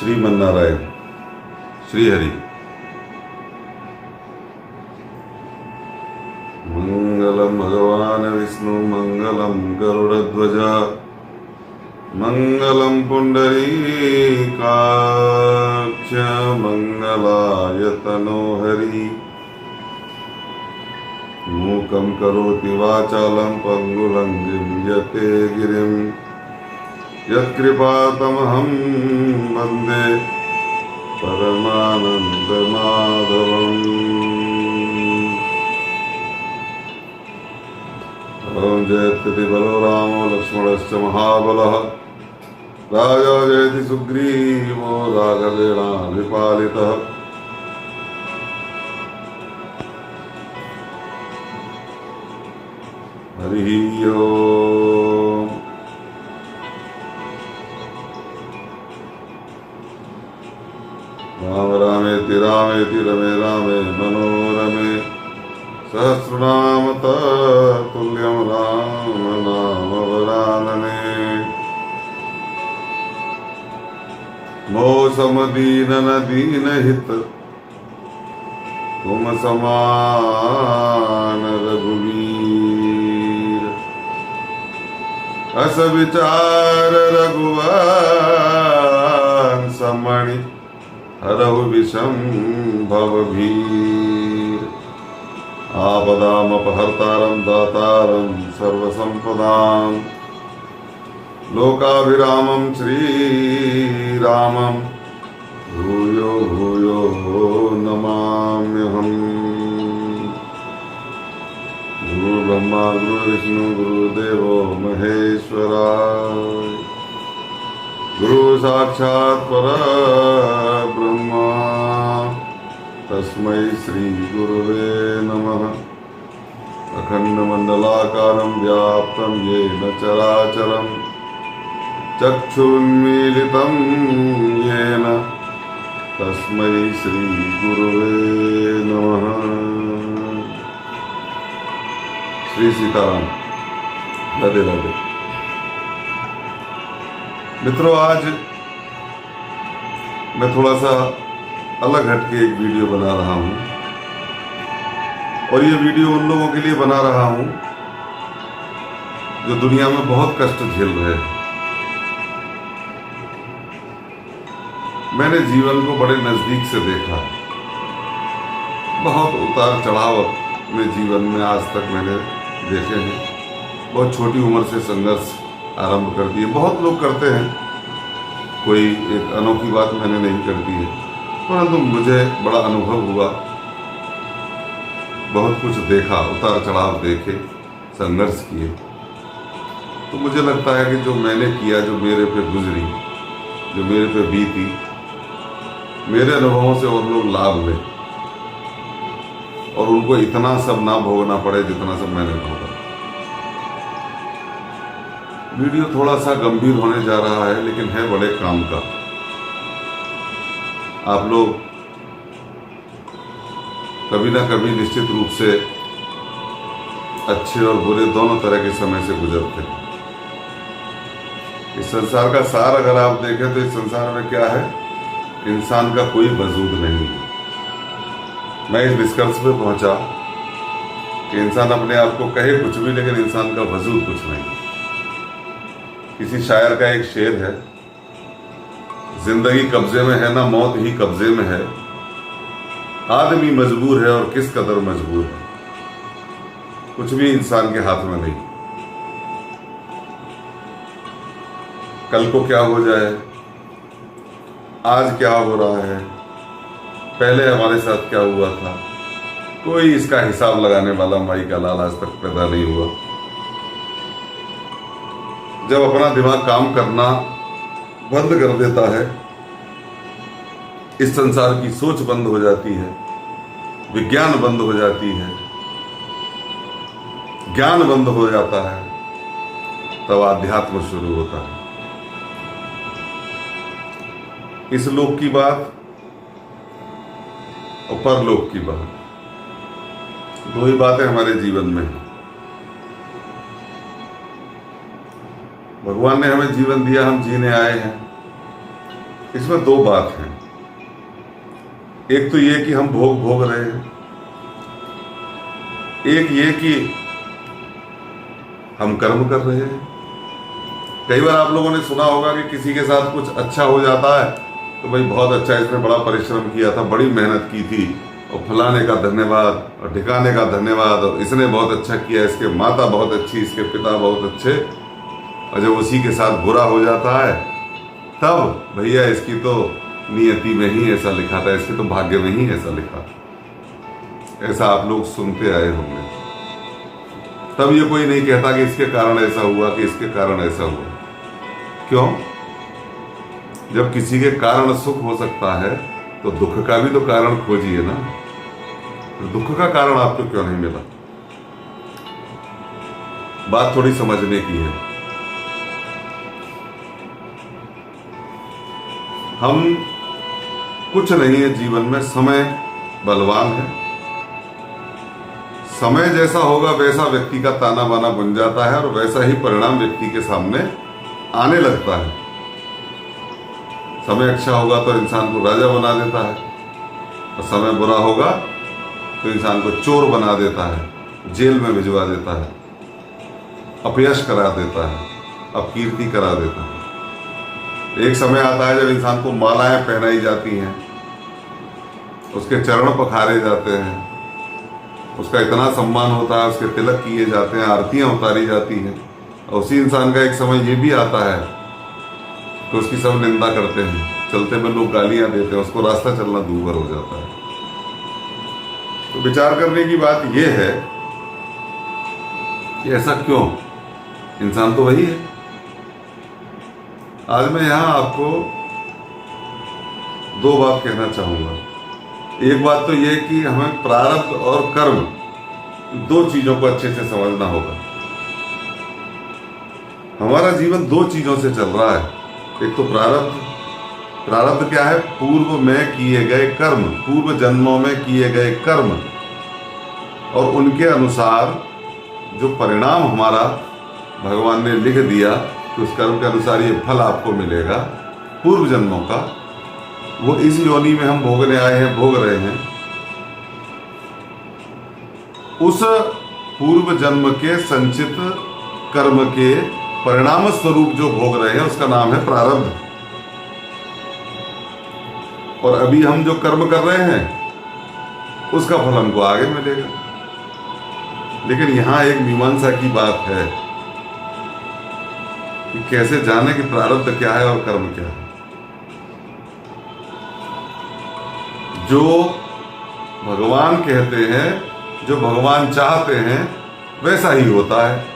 श्रीमन्नारायण श्रीहरि। मंगलम भगवान विष्णु मंगलम गरुड़ध्वज मंगलम पुंडरीकाक्ष मंगलायतनो हरि। मूकं करोति वाचालं पंगुलंघ्रिं यते गिरिं यत्कृपातमहं वन्दे परमानन्दमाधवम्। ॐ जयति बलरामो लक्ष्मणश्च महाबलः राजा जयति सुग्रीवो राघवेणाभिपालितः। हरि ओम। राम रामेति रामेति रमे रामे मनोरमे सहस्रनाम तत्तुल्यं राम नाम वरानने। मोसम दीनन दीनहित तुम समान रघुवीर। अस विचार रघुवंश मणि हरहु विषम भवभीर। आपदामपहर्तारं दातारं सर्वसंपदां लोकाभिरामं श्रीरामं भूयो भूयो नमाम्यहम्। गुरु ब्रह्मा गुरु विष्णु गुरुदेवो महेश्वरा। गुरु साक्षात् परब्रह्मा तस्मै श्री गुरुवे नमः। अखंडमंडलाकारं व्याप्तं येन चराचरं चक्षुन्मीलितं येन तस्मै श्री गुरुवे नमः। श्री सीताराम। राधे राधे। मित्रों, आज मैं थोड़ा सा अलग हटके एक वीडियो बना रहा हूं और ये वीडियो उन लोगों के लिए बना रहा हूं जो दुनिया में बहुत कष्ट झेल रहे हैं। मैंने जीवन को बड़े नजदीक से देखा, बहुत उतार चढ़ाव अपने जीवन में आज तक मैंने देखे हैं। बहुत छोटी उम्र से संघर्ष आरंभ कर दिए। बहुत लोग करते हैं, कोई एक अनोखी बात मैंने नहीं कर दी है, परंतु मुझे बड़ा अनुभव हुआ, बहुत कुछ देखा, उतार चढ़ाव देखे, संघर्ष किए। तो मुझे लगता है कि जो मैंने किया, जो मेरे पे गुजरी, जो मेरे पे बीती, मेरे अनुभवों से और लोग लाभ लें और उनको इतना सब ना भोगना पड़े जितना सब मैंने भोगा। वीडियो थोड़ा सा गंभीर होने जा रहा है, लेकिन है बड़े काम का। आप लोग कभी ना कभी निश्चित रूप से अच्छे और बुरे दोनों तरह के समय से गुजरते हैं। इस संसार का सार अगर आप देखें तो इस संसार में क्या है, इंसान का कोई वजूद नहीं है। मैं इस निष्कर्ष पे पहुंचा कि इंसान अपने आप को कहे कुछ भी, लेकिन इंसान का वजूद कुछ नहीं। किसी शायर का एक शेर है, जिंदगी कब्जे में है ना मौत ही कब्जे में है, आदमी मजबूर है और किस कदर मजबूर है। कुछ भी इंसान के हाथ में नहीं। कल को क्या हो जाए, आज क्या हो रहा है, पहले हमारे साथ क्या हुआ था, कोई इसका हिसाब लगाने वाला माई का लाल आज तक पैदा नहीं हुआ। जब अपना दिमाग काम करना बंद कर देता है, इस संसार की सोच बंद हो जाती है, विज्ञान बंद हो जाती है, ज्ञान बंद हो जाता है, तब आध्यात्म शुरू होता है। इस लोक की बात और परलोक की बात, दो ही बातें हमारे जीवन में हैं। भगवान ने हमें जीवन दिया, हम जीने आए हैं। इसमें दो बात हैं। एक तो ये कि हम भोग भोग रहे हैं, एक ये कि हम कर्म कर रहे हैं। कई बार आप लोगों ने सुना होगा कि किसी के साथ कुछ अच्छा हो जाता है तो भाई बहुत अच्छा, इसने बड़ा परिश्रम किया था, बड़ी मेहनत की थी, और फलाने का धन्यवाद और ठिकाने का धन्यवाद, और इसने बहुत अच्छा किया, इसके माता बहुत अच्छी, इसके पिता बहुत अच्छे। और जब उसी के साथ बुरा हो जाता है तब भैया इसकी तो नियति में ही ऐसा लिखा था, इसके तो भाग्य में ही ऐसा लिखा था। ऐसा आप लोग सुनते आए होंगे। तब ये कोई नहीं कहता कि इसके कारण ऐसा हुआ, कि इसके कारण ऐसा हुआ। क्यों? जब किसी के कारण सुख हो सकता है तो दुख का भी तो कारण खोजिए ना। तो दुख का कारण आपको क्यों नहीं मिला? बात थोड़ी समझने की है। हम कुछ नहीं है जीवन में, समय बलवान है। समय जैसा होगा वैसा व्यक्ति का ताना बाना बन जाता है, और वैसा ही परिणाम व्यक्ति के सामने आने लगता है। समय अच्छा होगा तो इंसान को राजा बना देता है, और समय बुरा होगा तो इंसान को चोर बना देता है, जेल में भिजवा देता है, अपयश करा देता है, अपकीर्ति करा देता है। एक समय आता है जब इंसान को मालाएं पहनाई जाती हैं, उसके चरण पखारे जाते हैं, उसका इतना सम्मान होता है, उसके तिलक किए जाते हैं, आरतियां उतारी जाती हैं। और उसी इंसान का एक समय ये भी आता है कि उसकी सब निंदा करते हैं, चलते में लोग गालियां देते हैं, उसको रास्ता चलना दूभर हो जाता है। तो विचार करने की बात यह है कि ऐसा क्यों? इंसान तो वही है। आज मैं यहां आपको दो बात कहना चाहूंगा। एक बात तो यह कि हमें प्रारब्ध और कर्म दो चीजों को अच्छे से समझना होगा। हमारा जीवन दो चीजों से चल रहा है। एक तो प्रारब्ध। प्रारब्ध क्या है? पूर्व में किए गए कर्म, पूर्व जन्मों में किए गए कर्म, और उनके अनुसार जो परिणाम हमारा भगवान ने लिख दिया कि उस कर्म के अनुसार ये फल आपको मिलेगा पूर्व जन्मों का, वो इस योनि में हम भोगने आए हैं, भोग रहे हैं। उस पूर्व जन्म के संचित कर्म के परिणाम स्वरूप जो भोग रहे हैं उसका नाम है प्रारब्ध। और अभी हम जो कर्म कर रहे हैं उसका फल हमको आगे मिलेगा। लेकिन यहां एक मीमांसा की बात है कि कैसे जाने कि प्रारब्ध क्या है और कर्म क्या है। जो भगवान कहते हैं, जो भगवान चाहते हैं, वैसा ही होता है।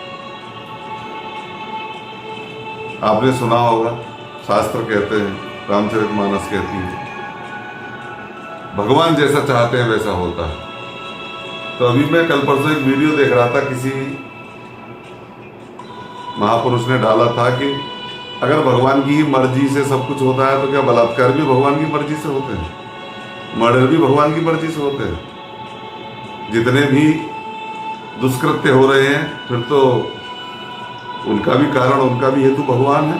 आपने सुना होगा, शास्त्र कहते हैं, रामचरितमानस कहती है, भगवान जैसा चाहते हैं वैसा होता है। तो अभी मैं कल परसों एक वीडियो देख रहा था, किसी महापुरुष ने डाला था कि अगर भगवान की ही मर्जी से सब कुछ होता है तो क्या बलात्कार भी भगवान की मर्जी से होते हैं? मर्डर भी भगवान की मर्जी से होते हैं? जितने भी दुष्कृत्य हो रहे हैं फिर तो उनका भी कारण, उनका भी हेतु भगवान है।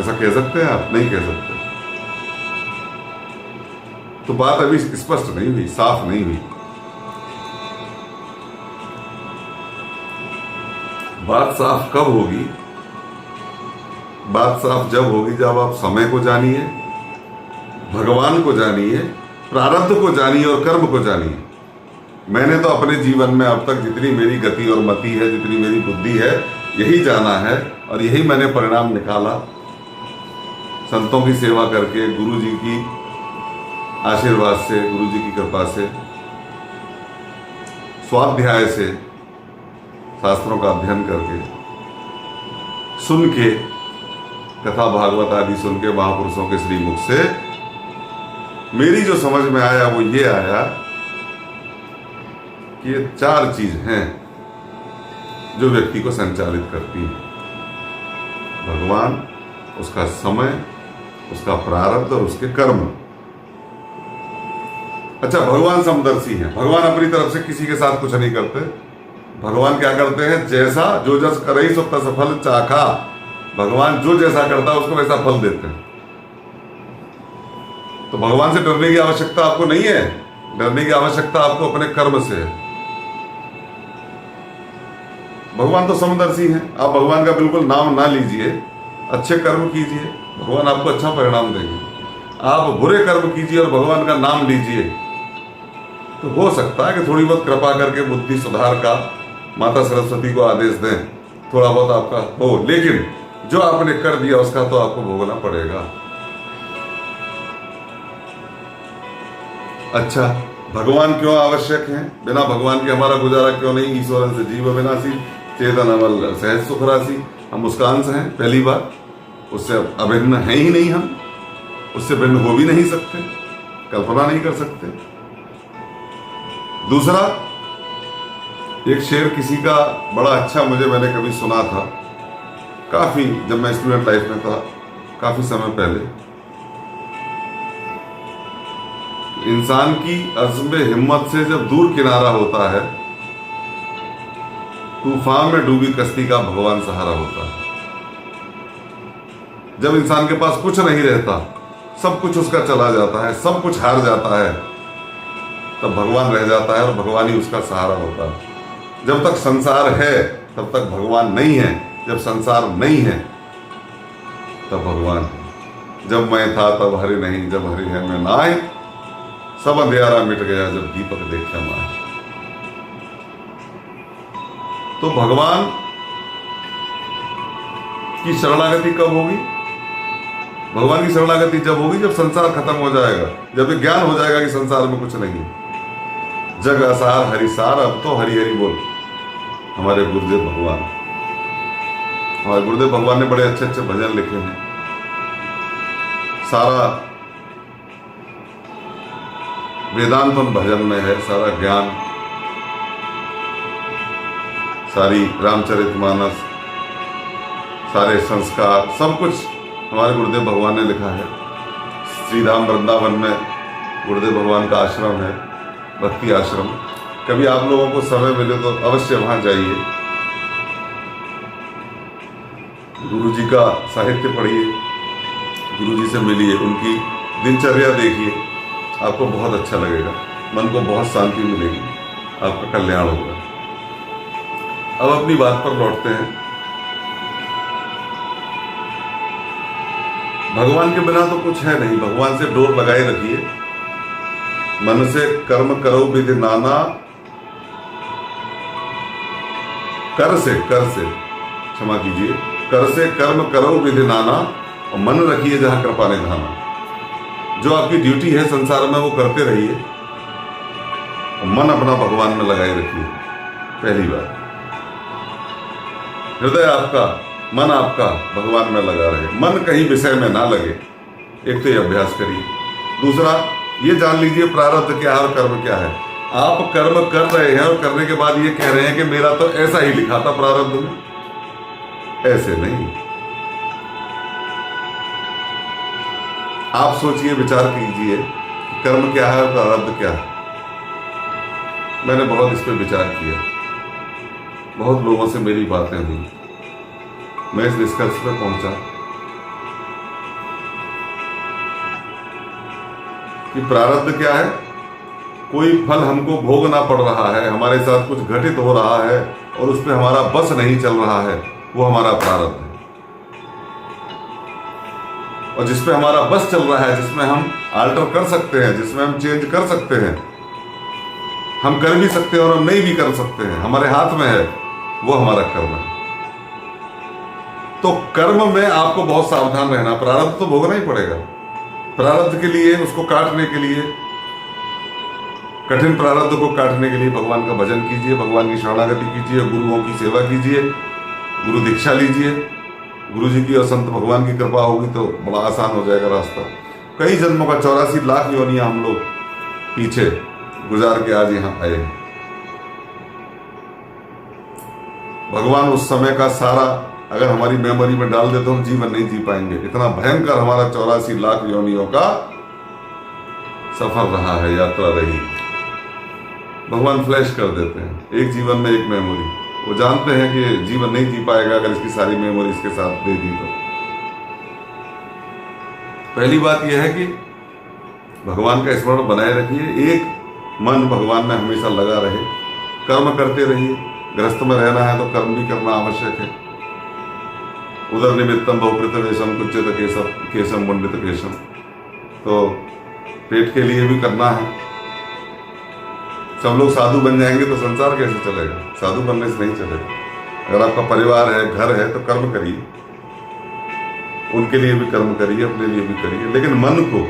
ऐसा कह सकते हैं आप? नहीं कह सकते। तो बात अभी स्पष्ट नहीं हुई, साफ नहीं हुई। बात साफ कब होगी? बात साफ जब होगी जब आप समय को जानिए, भगवान को जानिए, प्रारब्ध को जानिए और कर्म को जानिए। मैंने तो अपने जीवन में अब तक जितनी मेरी गति और मति है, जितनी मेरी बुद्धि है, यही जाना है और यही मैंने परिणाम निकाला। संतों की सेवा करके, गुरु जी की आशीर्वाद से, गुरु जी की कृपा से, स्वाध्याय से, शास्त्रों का अध्ययन करके, सुन के, कथा भागवत आदि सुन के, महापुरुषों के श्रीमुख से मेरी जो समझ में आया वो ये आया कि ये चार चीज हैं जो व्यक्ति को संचालित करती हैं: भगवान, उसका समय, उसका प्रारब्ध और उसके कर्म। अच्छा, भगवान समदर्शी हैं। भगवान अपनी तरफ से किसी के साथ कुछ नहीं करते। भगवान क्या करते हैं? जैसा जो जस करई सो तस फल चाखा। भगवान जो जैसा करता है उसको वैसा फल देते हैं। तो भगवान से डरने की आवश्यकता आपको नहीं है। डरने की आवश्यकता आपको अपने कर्म से है। भगवान तो समदर्शी हैं। आप भगवान का बिल्कुल नाम ना लीजिए, अच्छे कर्म कीजिए, भगवान आपको अच्छा परिणाम देंगे। आप बुरे कर्म कीजिए और भगवान का नाम लीजिए, तो हो सकता है कि थोड़ी बहुत कृपा करके बुद्धि सुधार का माता सरस्वती को आदेश दें, थोड़ा बहुत आपका हो, लेकिन जो आपने कर दिया उसका तो आपको भोगना पड़ेगा। अच्छा, भगवान क्यों आवश्यक हैं? बिना भगवान के हमारा गुजारा क्यों नहीं? ईश्वर से जीव विनाशी चेतन अमल सहज सुख राशि। हम उसका अंश हैं, पहली बात। उससे अभिन्न है ही नहीं, हम उससे भिन्न हो भी नहीं सकते, कल्पना नहीं कर सकते। दूसरा, एक शेर किसी का बड़ा अच्छा मैंने कभी सुना था, काफी, जब मैं स्टूडेंट लाइफ में था, काफी समय पहले। इंसान की अज़्म हिम्मत से जब दूर किनारा होता है, तूफान में डूबी कश्ती का भगवान सहारा होता है। जब इंसान के पास कुछ नहीं रहता, सब कुछ उसका चला जाता है, सब कुछ हार जाता है, तब भगवान रह जाता है और भगवान ही उसका सहारा होता है। जब तक संसार है तब तक भगवान नहीं है, जब संसार नहीं है तब भगवान है। जब मैं था तब हरि नहीं, जब हरि है मैं नाय, सब अंधेरा मिट गया जब दीपक देखा माए। तो भगवान की शरणागति कब होगी? भगवान की शरणागति जब होगी जब संसार खत्म हो जाएगा, जब ये ज्ञान हो जाएगा कि संसार में कुछ नहीं है। जग असार हरिसार, अब तो हरि हरि बोल। हमारे गुरुदेव भगवान, हमारे गुरुदेव भगवान ने बड़े अच्छे अच्छे भजन लिखे हैं। सारा वेदांत उन भजन में है, सारा ज्ञान, सारी रामचरितमानस, सारे संस्कार, सब कुछ हमारे गुरुदेव भगवान ने लिखा है। श्रीधाम वृंदावन में गुरुदेव भगवान का आश्रम है, भक्ति आश्रम। कभी आप लोगों को समय मिले तो अवश्य वहां जाइए, गुरु जी का साहित्य पढ़िए, गुरु जी से मिलिए, उनकी दिनचर्या देखिए, आपको बहुत अच्छा लगेगा, मन को बहुत शांति मिलेगी, आपका कल्याण होगा। अब अपनी बात पर लौटते हैं। भगवान के बिना तो कुछ है नहीं, भगवान से डोर लगाए रखिए। मन से कर्म करो विधि नाना, कर से क्षमा कीजिए, कर से कर्म करो विधि नाना, और मन रखिए जहां कृपा निधाना। जो आपकी ड्यूटी है संसार में वो करते रहिए, और मन अपना भगवान में लगाए रखिए। पहली बात, हृदय आपका, मन आपका भगवान में लगा रहे, मन कहीं विषय में ना लगे, एक तो ये अभ्यास करिए। दूसरा, ये जान लीजिए प्रारब्ध क्या है और कर्म क्या है। आप कर्म कर रहे हैं और करने के बाद ये कह रहे हैं कि मेरा तो ऐसा ही लिखा था प्रारब्ध में, ऐसे नहीं। आप सोचिए, विचार कीजिए, कर्म क्या है और प्रारब्ध क्या है। मैंने बहुत इस पर विचार किया, बहुत लोगों से मेरी बातें हुई, मैं इस निष्कर्ष पर पहुंचा कि प्रारब्ध क्या है। कोई फल हमको भोगना पड़ रहा है, हमारे साथ कुछ घटित हो रहा है और उस पर हमारा बस नहीं चल रहा है, वो हमारा प्रारब्ध है। और जिसपे हमारा बस चल रहा है, जिसमें हम आल्टर कर सकते हैं, जिसमें हम चेंज कर सकते हैं, हम कर भी सकते हैं और हम नहीं भी कर सकते हैं, हमारे हाथ में है, वो हमारा कर्म है। तो कर्म में आपको बहुत सावधान रहना। प्रारब्ध तो भोगना ही पड़ेगा। प्रारब्ध के लिए, उसको काटने के लिए, कठिन प्रारब्ध को काटने के लिए भगवान का भजन कीजिए, भगवान की शरणागति कीजिए, गुरुओं की सेवा कीजिए, गुरु दीक्षा लीजिए। गुरु जी की और संत भगवान की कृपा होगी तो बड़ा आसान हो जाएगा रास्ता। कई जन्मों का 84 लाख योनियां हम लोग पीछे गुजार के आज यहां आए हैं। भगवान उस समय का सारा अगर हमारी मेमोरी में डाल दे तो हम जीवन नहीं जी पाएंगे। इतना भयंकर हमारा 84 लाख योनियों का सफर रहा है, यात्रा रही। भगवान फ्लैश कर देते हैं एक जीवन में एक मेमोरी। वो जानते हैं कि जीवन नहीं जी पाएगा अगर इसकी सारी मेमोरी इसके साथ दे दी तो। पहली बात यह है कि भगवान का स्मरण बनाए रखिए, एक मन भगवान में हमेशा लगा रहे, कर्म करते रहिए। गृहस्थ में रहना है तो कर्म भी करना आवश्यक है। उदर निमित्तम बहुकृत वेशम कुचित केशम मुंडित केशम, तो पेट के लिए भी करना है। सब लोग साधु बन जाएंगे तो संसार कैसे चलेगा? साधु बनने से नहीं चलेगा। अगर आपका परिवार है, घर है, तो कर्म करिए, उनके लिए भी कर्म करिए, अपने लिए भी करिए, लेकिन मन को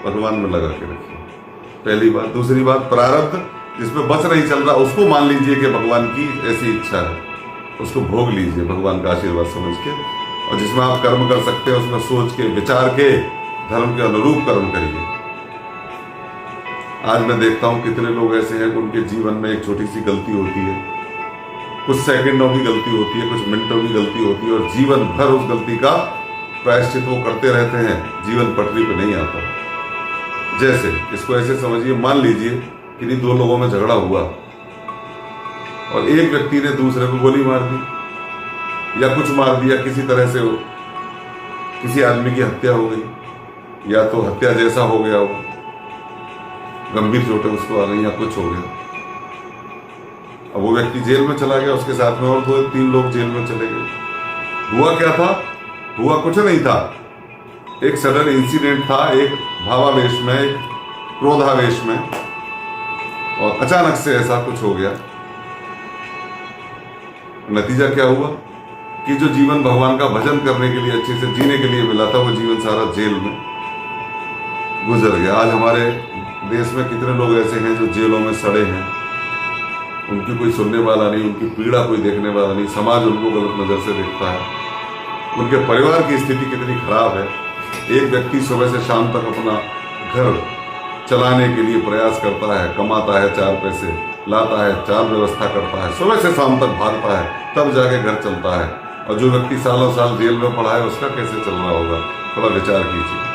भगवान में लगा के रखिए, पहली बात। दूसरी बात, प्रारब्ध जिसमें बस नहीं चल रहा उसको मान लीजिए कि भगवान की ऐसी इच्छा है, उसको भोग लीजिए भगवान का आशीर्वाद समझ के। और जिसमें आप कर्म कर सकते हैं उसमें सोच के, विचार के, धर्म के अनुरूप कर्म करिए। आज मैं देखता हूं कितने लोग ऐसे हैं कि उनके जीवन में एक छोटी सी गलती होती है, कुछ सेकंडों की गलती होती है, कुछ मिनटों की गलती होती है, और जीवन भर उस गलती का प्रायश्चित वो करते रहते हैं, जीवन पटरी पे नहीं आता। जैसे इसको ऐसे समझिए, मान लीजिए कि दो लोगों में झगड़ा हुआ और एक व्यक्ति ने दूसरे को गोली मार दी या कुछ मार दिया, किसी तरह से किसी आदमी की हत्या हो गई, या तो हत्या जैसा हो गया हो, गंभीर चोटें उसको आ गई या कुछ हो गया। अब वो व्यक्ति जेल में चला गया, उसके साथ में और 2-3 लोग जेल में चले गए। हुआ क्या था? हुआ कुछ नहीं था, एक सडन इंसिडेंट था, एक भावावेश में, एक क्रोधावेश में, और अचानक से ऐसा कुछ हो गया। नतीजा क्या हुआ कि जो जीवन भगवान का भजन करने के लिए, अच्छे से जीने के लिए मिला था, वो जीवन सारा जेल में गुजर गया। आज हमारे देश में कितने लोग ऐसे हैं जो जेलों में सड़े हैं, उनकी कोई सुनने वाला नहीं, उनकी पीड़ा कोई देखने वाला नहीं, समाज उनको गलत नजर से देखता है, उनके परिवार की स्थिति कितनी खराब है। एक व्यक्ति सुबह से शाम तक अपना घर चलाने के लिए प्रयास करता है, कमाता है, 4 पैसे लाता है, 4 व्यवस्था करता है, सुबह से शाम तक भागता है, तब जाके घर चलता है। और जो व्यक्ति सालों साल जेल में पड़ा है, उसका कैसे चल रहा होगा? थोड़ा विचार कीजिए।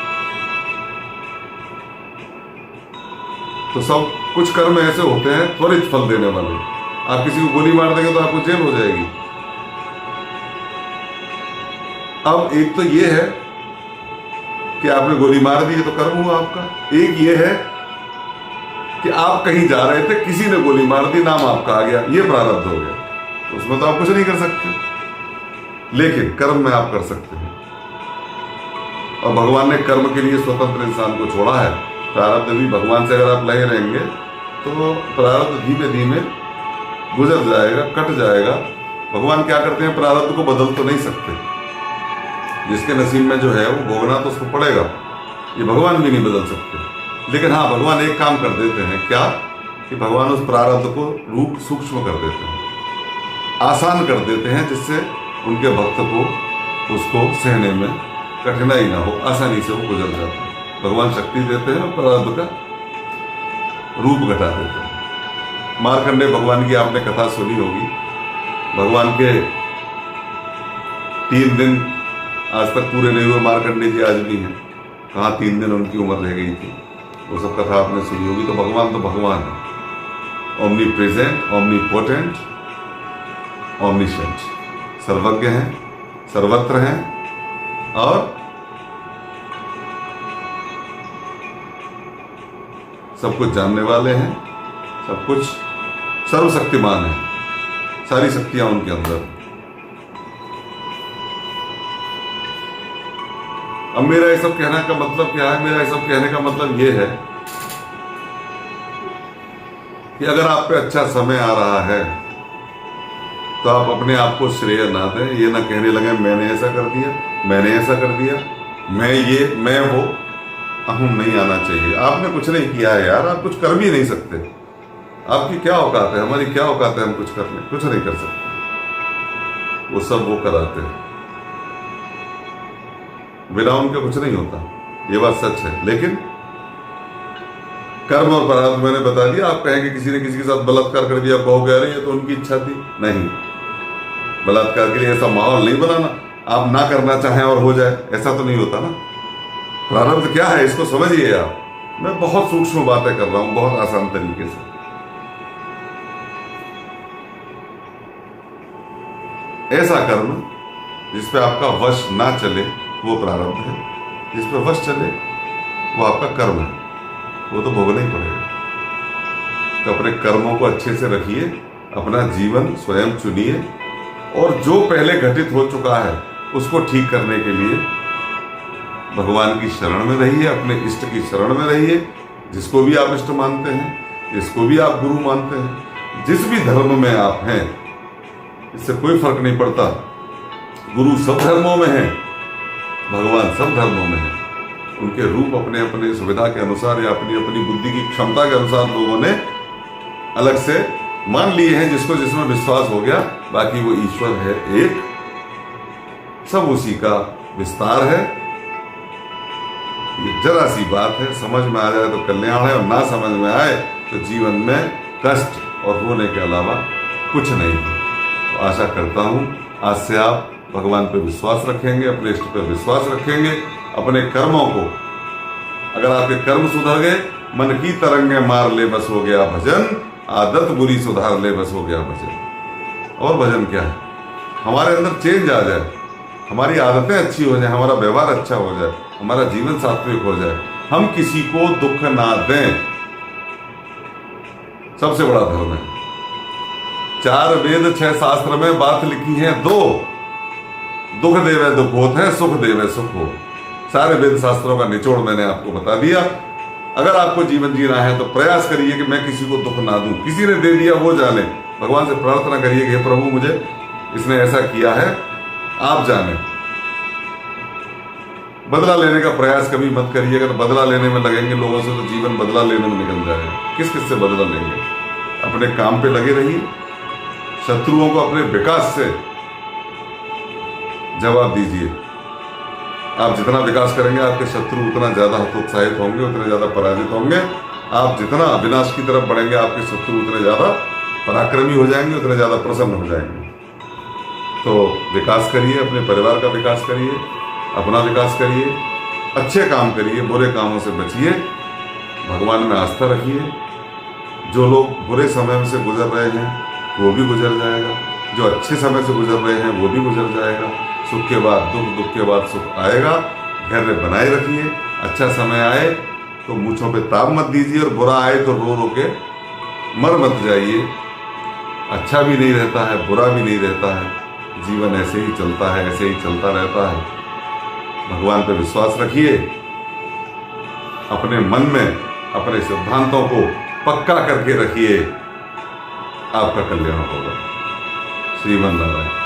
तो सब कुछ कर्म ऐसे होते हैं त्वरित फल देने वाले। आप किसी को गोली मार देंगे तो आपको जेल हो जाएगी। अब एक तो ये है कि आपने गोली मार दी तो कर्म हुआ आपका, एक ये है कि आप कहीं जा रहे थे, किसी ने गोली मार दी, नाम आपका आ गया, ये प्रारब्ध हो गया, तो उसमें तो आप कुछ नहीं कर सकते, लेकिन कर्म में आप कर सकते हैं। और भगवान ने कर्म के लिए स्वतंत्र इंसान को छोड़ा है। प्रारब्ध भी भगवान से अगर आप लगे रहेंगे तो प्रारब्ध धीमे धीमे गुजर जाएगा, कट जाएगा। भगवान क्या करते हैं, प्रारब्ध को बदल तो नहीं सकते, जिसके नसीब में जो है वो भोगना तो उसको पड़ेगा, ये भगवान भी नहीं बदल सकते। लेकिन हाँ, भगवान एक काम कर देते हैं, क्या कि भगवान उस प्रारब्ध को रूप सूक्ष्म कर देते हैं, आसान कर देते हैं, जिससे उनके भक्त को उसको सहने में कठिनाई ना हो, आसानी से वो गुजर जाता है। भगवान शक्ति देते हैं और प्रारब्ध का रूप घटा देते हैं। मार्कंडेय भगवान की आपने कथा सुनी होगी। भगवान के 3 दिन आज तक पूरे नहीं हुए, मार्कंडेय जी आज भी हैं। कहाँ 3 दिन उनकी उम्र रह गई थी, वो सब कथा आपने सुनी होगी। तो भगवान है, ओमनी प्रेजेंट, ओमनी पोटेंट, ओमनीशेंट, सर्वज्ञ हैं, सर्वत्र हैं और सब कुछ जानने वाले हैं, सब कुछ सर्वशक्तिमान है, सारी शक्तियां उनके अंदर। अब मेरा ये सब कहने का मतलब क्या है? मेरा ये सब कहने का मतलब ये है कि अगर आप पे अच्छा समय आ रहा है तो आप अपने आप को श्रेय ना दें, ये ना कहने लगे मैंने ऐसा कर दिया, मैंने ऐसा कर दिया, मैं वो अहम नहीं आना चाहिए। आपने कुछ नहीं किया है यार, आप कुछ कर भी नहीं सकते। आपकी क्या औकात है, हमारी क्या औकात है हम कुछ कर लें? कुछ नहीं कर सकते। वो सब वो कराते हैं, बिना उनके कुछ नहीं होता, ये बात सच है। लेकिन कर्म और प्रारब्ध मैंने बता दिया। आप कहेंगे किसी ने किसी के साथ बलात्कार कर दिया, कहोगे अरे ये तो उनकी इच्छा थी। नहीं, बलात्कार के लिए ऐसा माहौल नहीं बनाना, आप ना करना चाहें और हो जाए, ऐसा तो नहीं होता ना। प्रारब्ध क्या है इसको समझिए आप। मैं बहुत सूक्ष्म बातें कर रहा हूं, बहुत आसान तरीके से। ऐसा कर्म जिस पे आपका वश ना चले वो प्रारब्ध है, जिस पे वश चले वो आपका कर्म है। वो तो भोगना ही पड़ेगा। तो अपने कर्मों को अच्छे से रखिए, अपना जीवन स्वयं चुनिए, और जो पहले घटित हो चुका है उसको ठीक करने के लिए भगवान की शरण में रहिए, अपने इष्ट की शरण में रहिए। जिसको भी आप इष्ट मानते हैं, जिसको भी आप गुरु मानते हैं, जिस भी धर्म में आप हैं, इससे कोई फर्क नहीं पड़ता। गुरु सब धर्मों में है, भगवान सब धर्मों में है। उनके रूप अपने अपने सुविधा के अनुसार या अपनी अपनी बुद्धि की क्षमता के अनुसार लोगों ने अलग से मान लिए हैं, जिसको जिसमें विश्वास हो गया। बाकी वो ईश्वर है एक, सब उसी का विस्तार है। ये जरा सी बात है, समझ में आ जाए तो कल्याण है, और ना समझ में आए तो जीवन में कष्ट और रोने के अलावा कुछ नहीं है। तो आशा करता हूँ आज से आप भगवान पे विश्वास रखेंगे, अपने इष्ट पे विश्वास रखेंगे, अपने कर्मों को, अगर आपके कर्म सुधर गए, मन की तरंगे मार ले बस हो गया भजन, आदत बुरी सुधार ले बस हो गया भजन। और भजन क्या है? हमारे अंदर चेंज आ जाए, हमारी आदतें अच्छी हो जाए, हमारा व्यवहार अच्छा हो जाए, हमारा जीवन सात्विक हो जाए, हम किसी को दुख ना दें, सबसे बड़ा धर्म है। 4 वेद 6 शास्त्र में बात लिखी है 2, दुख देवे दुख होत है, सुख देवे सुख हो। सारे वेद शास्त्रों का निचोड़ मैंने आपको बता दिया। अगर आपको जीवन जीना है तो प्रयास करिए कि मैं किसी को दुख ना दूं। किसी ने दे दिया वो जाने, भगवान से प्रार्थना करिए कि हे प्रभु, मुझे इसने ऐसा किया है, आप जाने। बदला लेने का प्रयास कभी मत करिए। अगर बदला लेने में लगेंगे लोगों से तो जीवन बदला लेने में निकल जाएगा। किस किस से बदला लेंगे? अपने काम पे लगे रहिए, शत्रुओं को अपने विकास से जवाब दीजिए। आप जितना विकास करेंगे, आपके शत्रु उतना ज्यादा हतोत्साहित होंगे, उतने ज्यादा पराजित होंगे। आप जितना विनाश की तरफ बढ़ेंगे, आपके शत्रु उतने ज्यादा पराक्रमी हो जाएंगे, उतने ज्यादा प्रसन्न हो जाएंगे। तो विकास करिए, अपने परिवार का विकास करिए, अपना विकास करिए, अच्छे काम करिए, बुरे कामों से बचिए, भगवान में आस्था रखिए। जो लोग बुरे समय से गुजर रहे हैं वो भी गुजर जाएगा, जो अच्छे समय से गुजर रहे हैं वो भी गुजर जाएगा। सुख के बाद दुख, दुख के बाद सुख आएगा। धैर्य बनाए रखिए। अच्छा समय आए तो मूंछों पे ताव मत दीजिए, और बुरा आए तो रो रो के मर मत जाइए। अच्छा भी नहीं रहता है, बुरा भी नहीं रहता है, जीवन ऐसे ही चलता है, ऐसे ही चलता रहता है। भगवान पे विश्वास रखिए, अपने मन में अपने सिद्धांतों को पक्का करके रखिए, आपका कल्याण होगा। श्रीमन नारायण।